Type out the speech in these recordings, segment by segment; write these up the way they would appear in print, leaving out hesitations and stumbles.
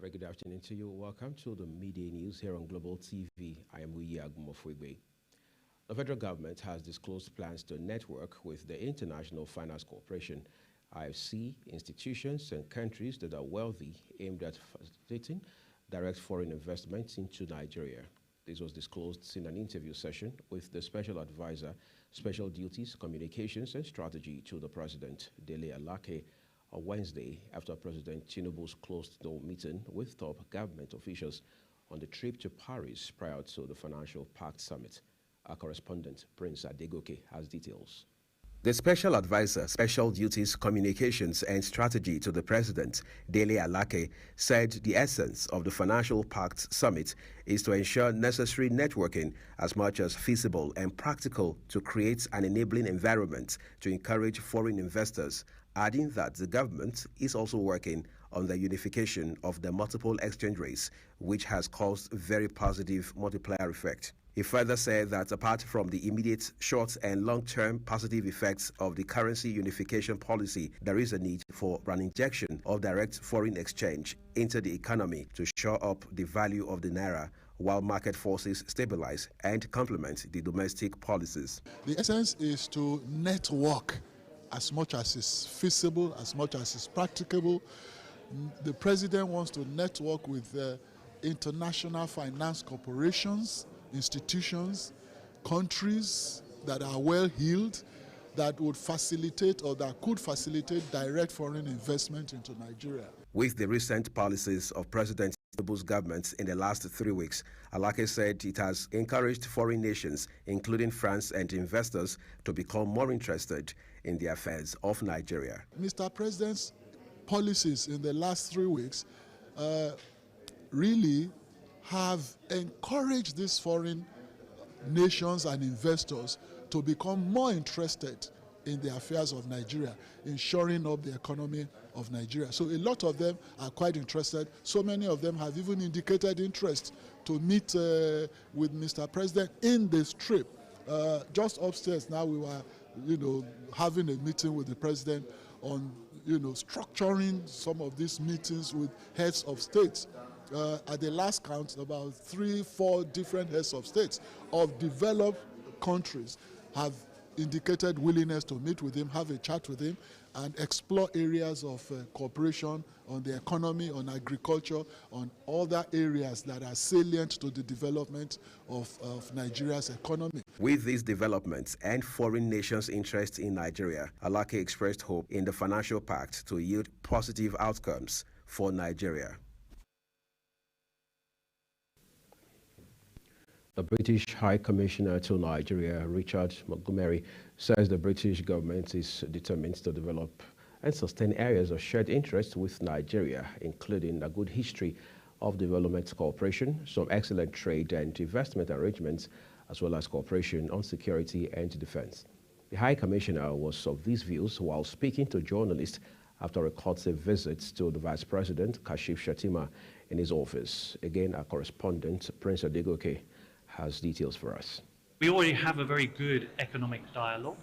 Very good afternoon to you. Welcome to the Midday News here on Global TV. I am Uyi Agumofwegbe. The federal government has disclosed plans to network with the International Finance Corporation, IFC, institutions and countries that are wealthy, aimed at facilitating direct foreign investment into Nigeria. This was disclosed in an interview session with the Special Advisor, Special Duties, Communications and Strategy to the President, Dele Alake, on Wednesday after President Tinubu's closed-door meeting with top government officials on the trip to Paris prior to the Financial Pact Summit. Our correspondent, Prince Adegoke, has details. The Special Advisor, Special Duties, Communications and Strategy to the President, Dele Alake, said the essence of the Financial Pact Summit is to ensure necessary networking as much as feasible and practical to create an enabling environment to encourage foreign investors, adding that the government is also working on the unification of the multiple exchange rates, which has caused very positive multiplier effect. He further said that apart from the immediate short and long-term positive effects of the currency unification policy, there is a need for an injection of direct foreign exchange into the economy to shore up the value of the naira while market forces stabilize and complement the domestic policies. The essence is to network as much as is feasible, as much as is practicable. The president wants to network with international finance corporations, institutions, countries that are well-heeled, that would facilitate or that could facilitate direct foreign investment into Nigeria. With the recent policies of President Tinubu's government in the last 3 weeks, Alake said it has encouraged foreign nations, including France and investors, to become more interested in the affairs of Nigeria. Mr. President's policies in the last 3 weeks really have encouraged these foreign nations and investors to become more interested in the affairs of Nigeria, in shoring up the economy of Nigeria. So a lot of them are quite interested. So many of them have even indicated interest to meet with Mr. President in this trip. Just upstairs now we were, having a meeting with the President on, structuring some of these meetings with heads of states. At the last count, about 3-4 different heads of states of developed countries have indicated willingness to meet with him, have a chat with him, and explore areas of cooperation on the economy, on agriculture, on other areas that are salient to the development of Nigeria's economy. With these developments and foreign nations' interest in Nigeria, Alake expressed hope in the Financial Pact to yield positive outcomes for Nigeria. The British High Commissioner to Nigeria, Richard Montgomery, says the British government is determined to develop and sustain areas of shared interest with Nigeria, including a good history of development cooperation, some excellent trade and investment arrangements, as well as cooperation on security and defense. The High Commissioner was of these views while speaking to journalists after a courtesy visit to the Vice President, Kashif Shettima, in his office. Again, our correspondent, Prince Adegoke, has details for us. We already have a very good economic dialogue,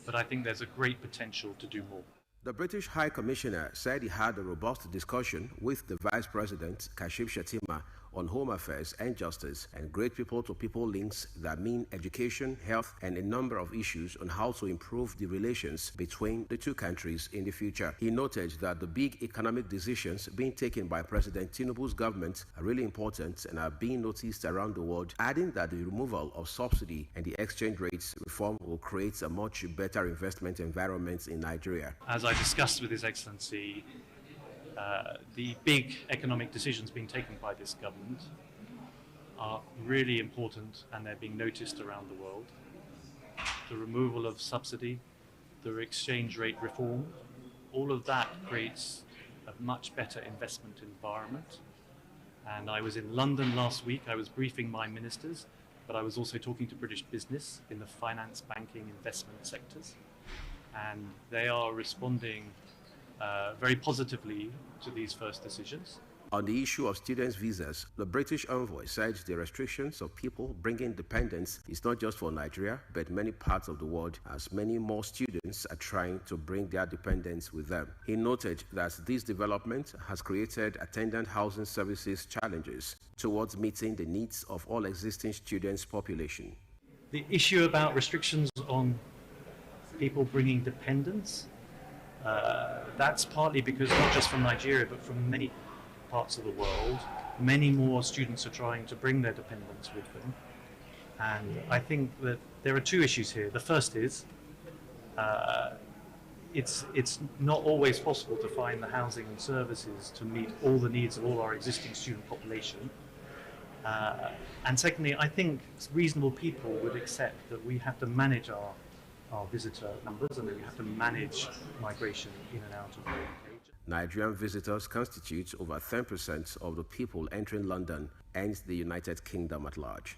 but I think there's a great potential to do more. The British High Commissioner said he had a robust discussion with the Vice President, Kashif Shettima, on home affairs and justice, and great people-to-people links that mean education, health, and a number of issues on how to improve the relations between the two countries in the future. He noted that the big economic decisions being taken by President Tinubu's government are really important and are being noticed around the world, adding that the removal of subsidy and the exchange rates reform will create a much better investment environment in Nigeria. As I discussed with His Excellency, the big economic decisions being taken by this government are really important and they're being noticed around the world. The removal of subsidy, the exchange rate reform, all of that creates a much better investment environment. And I was in London last week, I was briefing my ministers, but I was also talking to British business in the finance, banking, investment sectors. And they are responding very positively to these first decisions. On the issue of students' visas, the British envoy said the restrictions of people bringing dependents is not just for Nigeria, but many parts of the world, as many more students are trying to bring their dependents with them. He noted that this development has created attendant housing services challenges towards meeting the needs of all existing students' population. The issue about restrictions on people bringing dependents, that's partly because not just from Nigeria, but from many parts of the world, many more students are trying to bring their dependents with them. And I think that there are two issues here. The first is it's not always possible to find the housing and services to meet all the needs of all our existing student population. And secondly, I think reasonable people would accept that we have to manage our visitor numbers and that we have to manage migration in and out of the UK. Nigerian visitors constitute over 10% of the people entering London and the United Kingdom at large.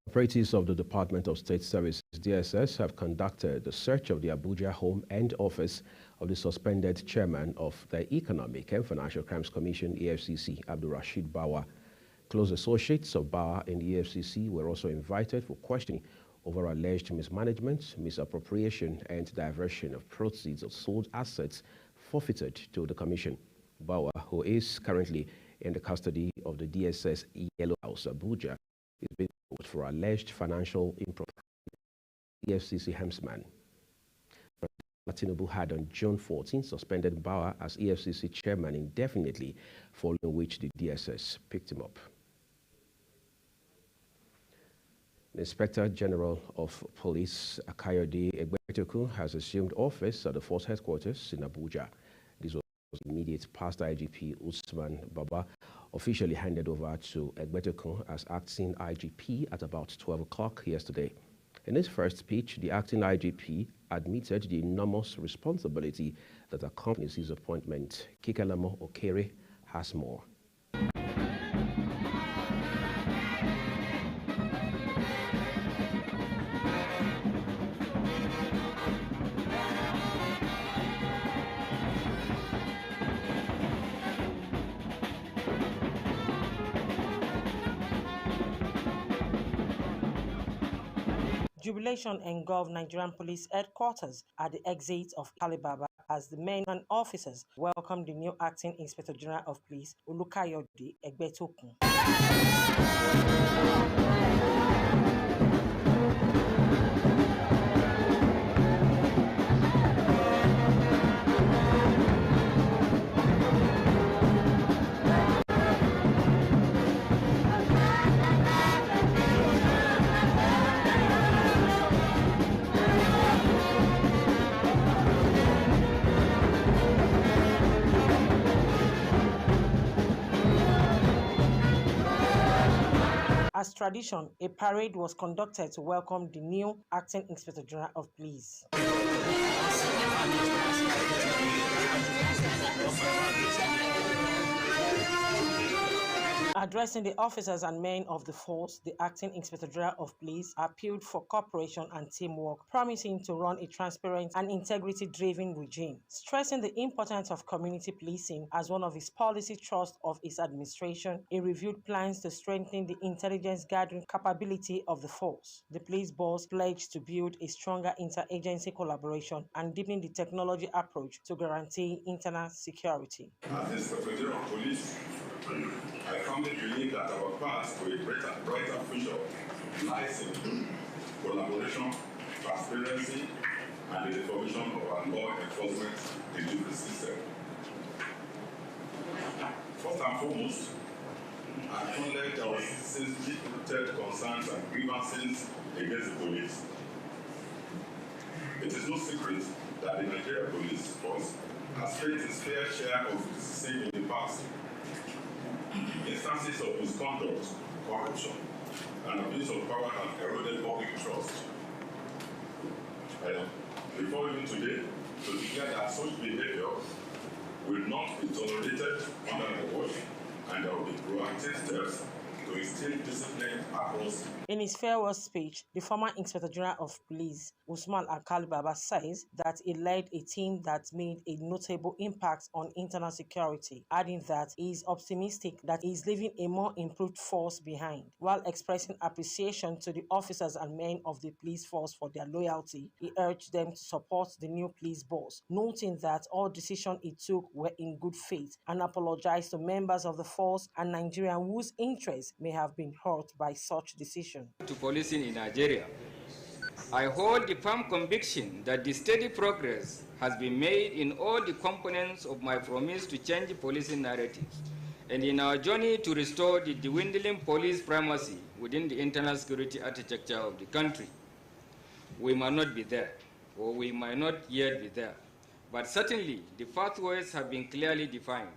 Operatives of the Department of State Services, DSS, have conducted the search of the Abuja home and office of the suspended chairman of the Economic and Financial Crimes Commission, EFCC, Abdulrasheed Bawa. Close associates of Bawa in the EFCC were also invited for questioning over alleged mismanagement, misappropriation, and diversion of proceeds of sold assets forfeited to the Commission. Bawa, who is currently in the custody of the DSS Yellow House, Abuja, is being held for alleged financial impropriety. EFCC helmsman Tinubu had on June 14 suspended Bawa as EFCC chairman indefinitely, following which the DSS picked him up. The Inspector General of Police, Akayode Egbetoku, has assumed office at the force headquarters in Abuja. This was immediate past IGP Usman Baba officially handed over to Egbetoku as acting IGP at about 12 o'clock yesterday. In his first speech, the acting IGP admitted the enormous responsibility that accompanies his appointment. Kikalamo Okere has more. Jubilation engulfed Nigerian Police Headquarters at the exit of Kalibaba as the men and officers welcomed the new Acting Inspector General of Police, Olukayode Egbetoku. As tradition, a parade was conducted to welcome the new Acting Inspector General of Police. Addressing the officers and men of the force, the Acting Inspector General of Police appealed for cooperation and teamwork, promising to run a transparent and integrity-driven regime, stressing the importance of community policing as one of his policy thrusts of his administration. He reviewed plans to strengthen the intelligence gathering capability of the force. The police boss pledged to build a stronger interagency collaboration and deepen the technology approach to guarantee internal security. As Inspector General of Police, I firmly believe that our path to a brighter future lies in collaboration, transparency, and the reformation of our law enforcement delivery system. First and foremost, I acknowledge our citizens' deep-rooted concerns and grievances against the police. It is no secret that the Nigerian police force has faced its fair share of criticism in the past. Instances of misconduct, corruption, and abuse of power have eroded public trust. Before even today, to declare that such behavior will not be tolerated under the watch, and there will be proactive steps to to instill discipline across. In his farewell speech, the former Inspector General of Police, Usman Alkali Baba, says that he led a team that made a notable impact on internal security, adding that he is optimistic that he is leaving a more improved force behind. While expressing appreciation to the officers and men of the police force for their loyalty, he urged them to support the new police boss, noting that all decisions he took were in good faith, and apologized to members of the force and Nigerians whose interests may have been hurt by such decisions. To policing in Nigeria, I hold the firm conviction that the steady progress has been made in all the components of my promise to change the policing narratives and in our journey to restore the dwindling police primacy within the internal security architecture of the country. We might not be there, or we might not yet be there, but certainly the pathways have been clearly defined,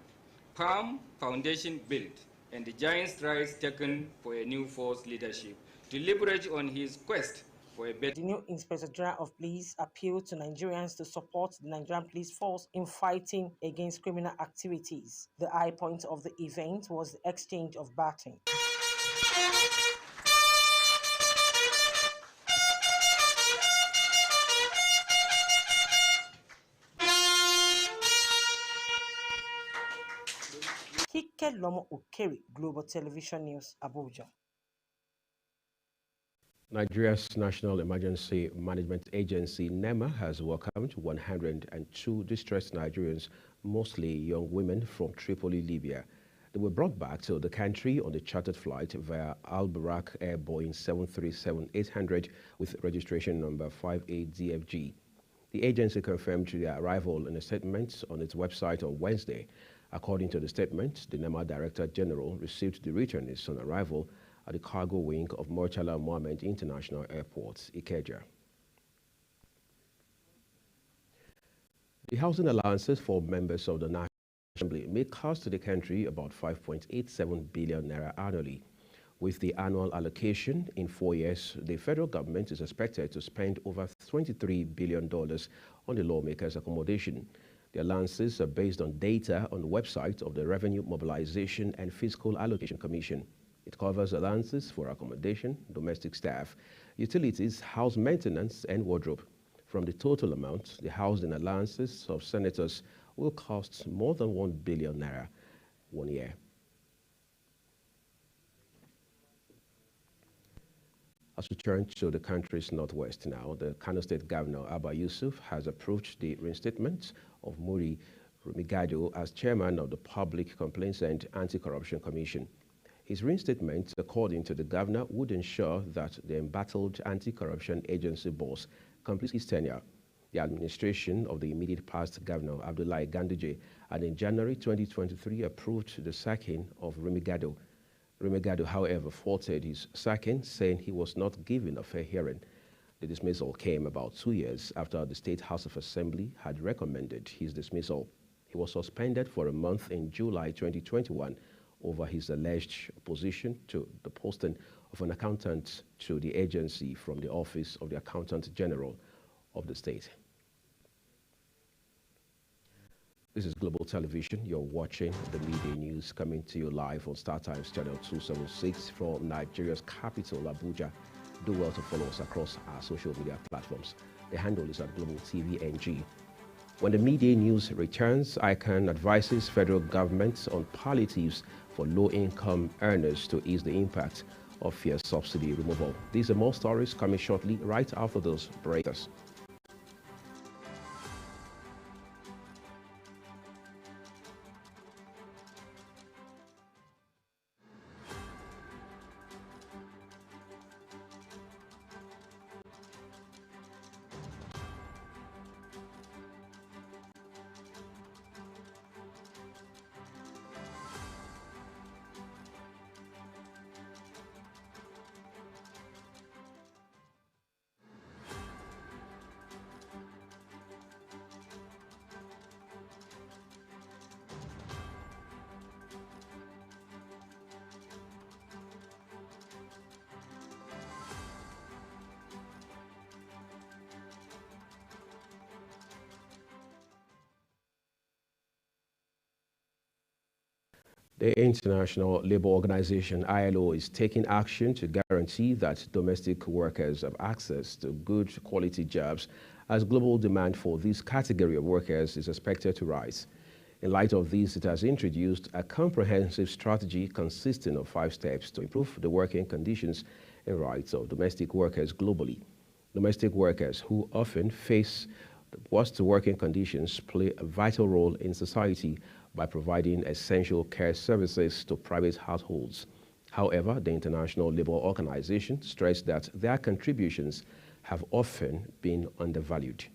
firm foundation built, and the giant strides taken for a new force leadership to leverage on his quest for a better. The new Inspector General of Police appealed to Nigerians to support the Nigerian police force in fighting against criminal activities. The high point of the event was the exchange of baton. Kike Lomo Okeri, Global Television News, Abuja. Nigeria's National Emergency Management Agency, NEMA, has welcomed 102 distressed Nigerians, mostly young women from Tripoli, Libya. They were brought back to the country on a chartered flight via Al Barak Air Boeing 737-800 with registration number 58DFG. The agency confirmed their arrival in a statement on its website on Wednesday. According to the statement, the NEMA Director General received the returnees on arrival at the cargo wing of Murtala Mohammed International Airport, Ikeja. The housing allowances for members of the National Assembly may cost the country about 5.87 billion naira annually. With the annual allocation in 4 years, the federal government is expected to spend over $23 billion on the lawmakers' accommodation. The allowances are based on data on the website of the Revenue Mobilization and Fiscal Allocation Commission. It covers allowances for accommodation, domestic staff, utilities, house maintenance, and wardrobe. From the total amount, the housing allowances of senators will cost more than 1 billion naira 1 year. As we turn to the country's northwest now, the Kano State Governor Abba Yusuf has approved the reinstatement of Muri Rumigado as chairman of the Public Complaints and Anti-Corruption Commission. His reinstatement, according to the governor, would ensure that the embattled anti-corruption agency boss completes his tenure. The administration of the immediate past governor, Abdullahi Ganduje, had in January 2023 approved the sacking of Rumigado. Rumigado, however, faulted his sacking, saying he was not given a fair hearing. The dismissal came about 2 years after the State House of Assembly had recommended his dismissal. He was suspended for a month in July 2021 over his alleged opposition to the posting of an accountant to the agency from the Office of the Accountant General of the state. This is Global Television. You're watching the Midday News coming to you live on StarTimes Channel 276 from Nigeria's capital, Abuja. Do well to follow us across our social media platforms. The handle is at Global TV NG. When the Midday News returns, ICANN advises federal government on palliatives for low-income earners to ease the impact of fuel subsidy removal. These are more stories coming shortly right after those breaks. The International Labour Organization, ILO, is taking action to guarantee that domestic workers have access to good quality jobs as global demand for this category of workers is expected to rise. In light of this, it has introduced a comprehensive strategy consisting of 5 steps to improve the working conditions and rights of domestic workers globally. Domestic workers, who often face the worst working conditions, play a vital role in society by providing essential care services to private households. However, the International Labour Organization stressed that their contributions have often been undervalued.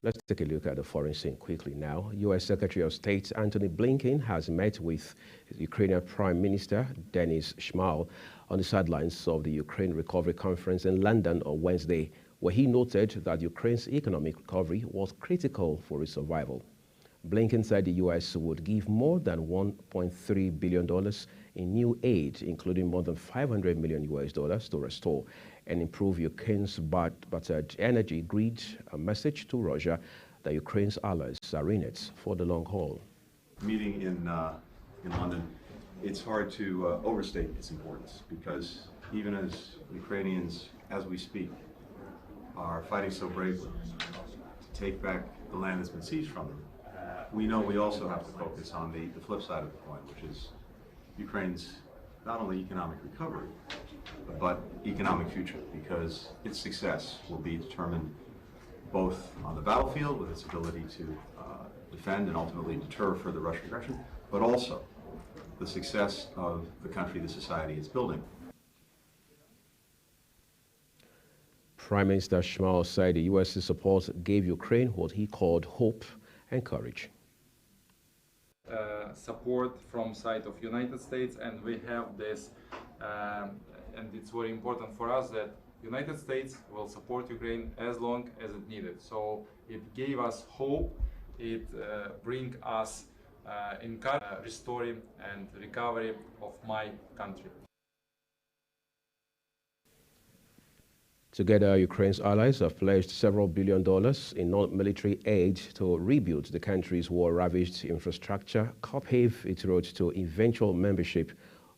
Let's take a look at the foreign scene quickly now. U.S. Secretary of State Antony Blinken has met with Ukrainian Prime Minister Denis Shmyhal on the sidelines of the Ukraine Recovery Conference in London on Wednesday, where he noted that Ukraine's economic recovery was critical for its survival. Blinken said the U.S. would give more than $1.3 billion in new aid, including more than $500 million to restore and improve Ukraine's battered energy grid, a message to Russia that Ukraine's allies are in it for the long haul. Meeting in London, it's hard to overstate its importance, because even as Ukrainians, as we speak, are fighting so bravely to take back the land that's been seized from them, we know we also have to focus on the flip side of the coin, which is Ukraine's not only economic recovery, but economic future, because its success will be determined both on the battlefield with its ability to defend and ultimately deter further Russian aggression, but also the success of the country, the society it's building. Prime Minister Shmyhal said the U.S.'s support gave Ukraine what he called hope and courage. Support from side of United States, and we have this, and it's very important for us that United States will support Ukraine as long as it needed. So it gave us hope, it bring us in restoring and recovery of my country. Together, Ukraine's allies have pledged several $billion in non-military aid to rebuild the country's war-ravaged infrastructure, pave its road to eventual membership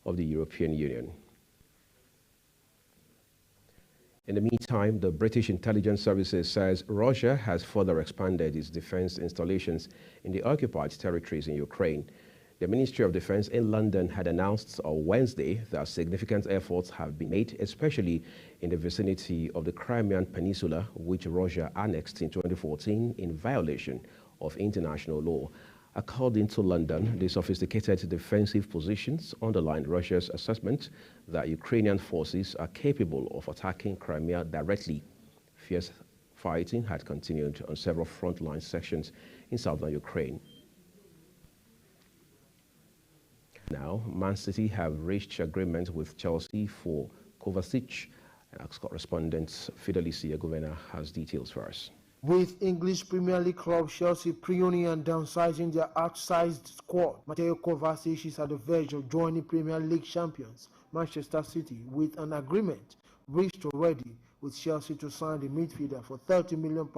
of the European Union. In the meantime, the British intelligence services says Russia has further expanded its defense installations in the occupied territories in Ukraine. The Ministry of Defense in London had announced on Wednesday that significant efforts have been made, especially in the vicinity of the Crimean Peninsula, which Russia annexed in 2014 in violation of international law. According to London, the sophisticated defensive positions underlined Russia's assessment that Ukrainian forces are capable of attacking Crimea directly. Fierce fighting had continued on several frontline sections in southern Ukraine. Now, Man City have reached agreement with Chelsea for Kovacic. Our correspondent Fidelisi Aguvena has details for us. With English Premier League club Chelsea pruning and downsizing their outsized squad, Mateo Kovacic is at the verge of joining Premier League champions Manchester City with an agreement reached already with Chelsea to sign the midfielder for £30 million.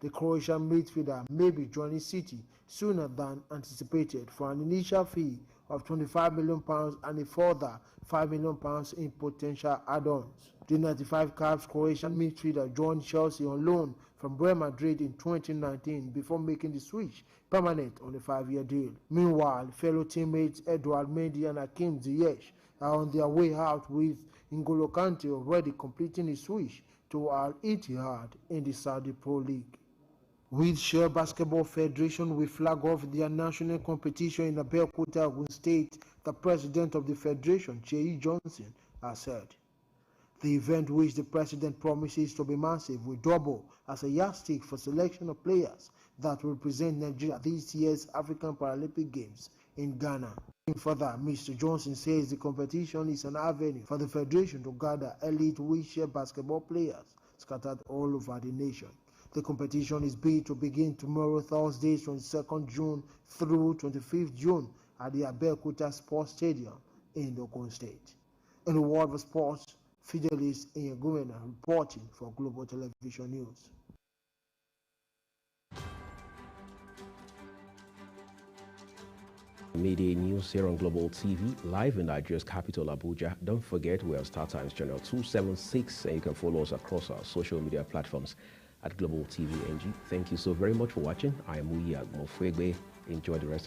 The Croatian midfielder may be joining City sooner than anticipated for an initial fee of £25 million and a further £5 million in potential add-ons. The 95 caps Croatian midfielder joined Chelsea on loan from Real Madrid in 2019 before making the switch permanent on a 5-year deal. Meanwhile, fellow teammates Edouard Mendy and Hakim Ziyech are on their way out, with N'Golo Kante already completing his switch to Al Ittihad in the Saudi Pro League. With Shell Basketball Federation will flag off their national competition in Abeokuta, Ogun State, the president of the federation, Cheyi Johnson, has said. The event, which the president promises to be massive, will double as a yardstick for selection of players that will represent Nigeria at this year's African Paralympic Games in Ghana. Further, Mr. Johnson says the competition is an avenue for the federation to gather elite wheelchair basketball players scattered all over the nation. The competition is bid to begin tomorrow, Thursday, 22nd June through 25th June at the Abeokuta Sports Stadium in Ogun State. In the world of sports, Fidelis Iyagumena reporting for Global Television News. Midday news here on Global TV, live in Nigeria's capital, Abuja. Don't forget, we're on StarTimes channel 276, and you can follow us across our social media platforms at Global TV NG. Thank you so very much for watching. I am Uyi Agumofwegbe. Enjoy the rest of